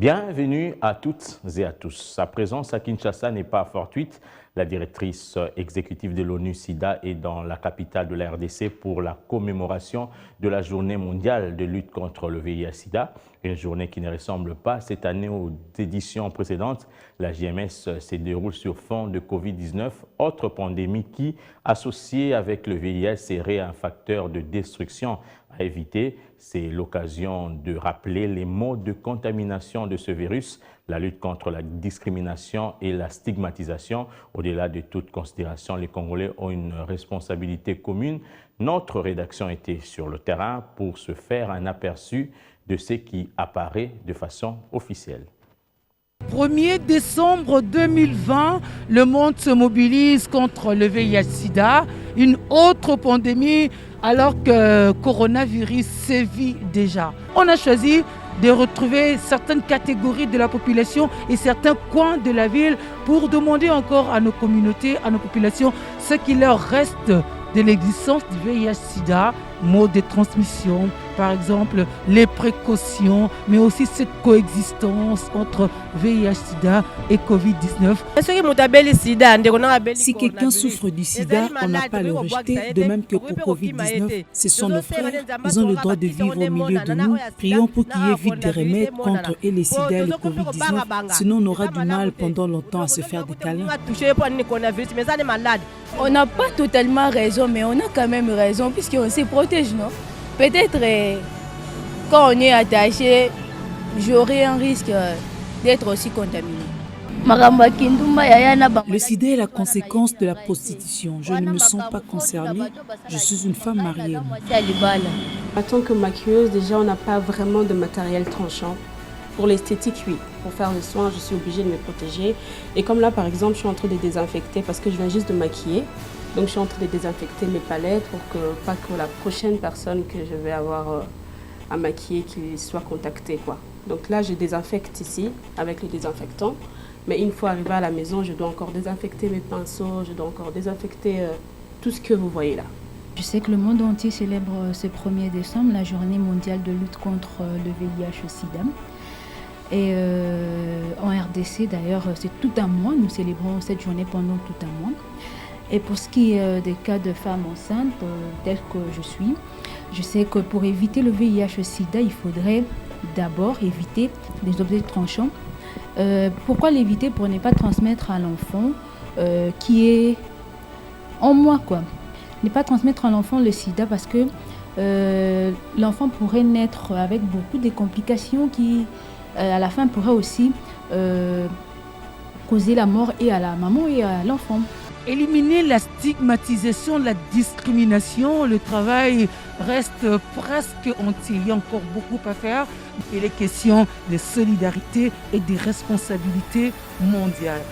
Bienvenue à toutes et à tous. Sa présence à Kinshasa n'est pas fortuite. La directrice exécutive de l'ONU-SIDA est dans la capitale de la RDC pour la commémoration de la journée mondiale de lutte contre le VIH-SIDA. Une journée qui ne ressemble pas cette année aux éditions précédentes. La JMS se déroule sur fond de Covid-19, autre pandémie qui, associée avec le VIH, serait un facteur de destruction à éviter. C'est l'occasion de rappeler les modes de contamination de ce virus, la lutte contre la discrimination et la stigmatisation. Au-delà de toute considération, les Congolais ont une responsabilité commune. Notre rédaction était sur le terrain pour se faire un aperçu de ce qui apparaît de façon officielle. 1er décembre 2020, le monde se mobilise contre le VIH-Sida, une autre pandémie alors que coronavirus sévit déjà. On a choisi de retrouver certaines catégories de la population et certains coins de la ville pour demander encore à nos communautés, à nos populations, ce qui leur reste de l'existence du VIH-Sida, mode de transmission, par exemple les précautions, mais aussi cette coexistence entre VIH-Sida et Covid-19. Si quelqu'un souffre du sida, on n'a pas à le rejeter, de même que pour Covid-19, ce sont nos frères, ils ont le droit de vivre au milieu de nous. Prions pour qu'il y ait vite des remèdes contre et les sida et le Covid-19, sinon on aura du mal pendant longtemps à se faire des câlins. On n'a pas totalement raison, mais on a quand même raison puisqu'on se protège, non? Peut-être quand on est attaché, j'aurai un risque d'être aussi contaminé. Le sida est la conséquence de la prostitution. Je ne me sens pas concernée. Je suis une femme mariée. En tant que maquilleuse, déjà, on n'a pas vraiment de matériel tranchant. Pour l'esthétique, oui. Pour faire le soin, je suis obligée de me protéger. Et comme là, par exemple, je suis en train de désinfecter parce que je viens juste de maquiller. Donc, je suis en train de désinfecter mes palettes pour que pas que la prochaine personne que je vais avoir à maquiller qu'il soit contactée, quoi. Donc là, je désinfecte ici avec le désinfectant. Mais une fois arrivée à la maison, je dois encore désinfecter mes pinceaux, je dois encore désinfecter tout ce que vous voyez là. Je sais que le monde entier célèbre ce 1er décembre la journée mondiale de lutte contre le VIH-Sida. Et en RDC, d'ailleurs, c'est tout un mois. Nous célébrons cette journée pendant tout un mois. Et pour ce qui est des cas de femmes enceintes, telles que je suis, je sais que pour éviter le VIH-Sida, il faudrait d'abord éviter les objets tranchants. Pourquoi l'éviter? Pour ne pas transmettre à l'enfant qui est en moi, quoi. Ne pas transmettre à l'enfant le sida parce que l'enfant pourrait naître avec beaucoup de complications qui, à la fin, pourraient aussi causer la mort et à la maman et à l'enfant. Éliminer la stigmatisation, la discrimination, le travail reste presque entier. Il y a encore beaucoup à faire. Il est question de solidarité et de responsabilité mondiale.